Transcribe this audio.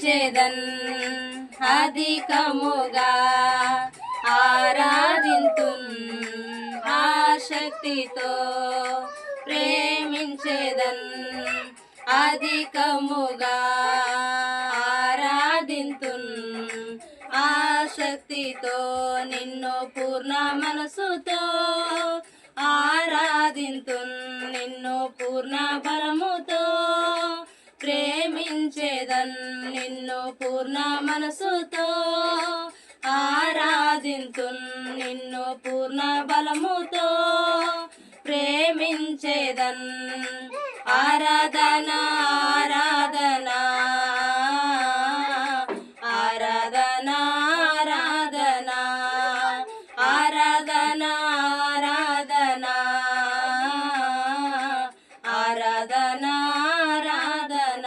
ప్రేమించేదన్ అధికముగా ఆరాధింతున్ ఆసక్తితో ప్రేమించేదన్ అధికముగా ఆరాధింతున్ ఆసక్తితో నిన్ను పూర్ణ మనసుతో ఆరాధింతున్ నిన్ను పూర్ణ బలముతో ప్రేమించేదన్ నిన్ను పూర్ణ మనసుతో ఆరాధింతున్ నిన్ను పూర్ణ బలముతో ప్రేమించేదన్ ఆరాధన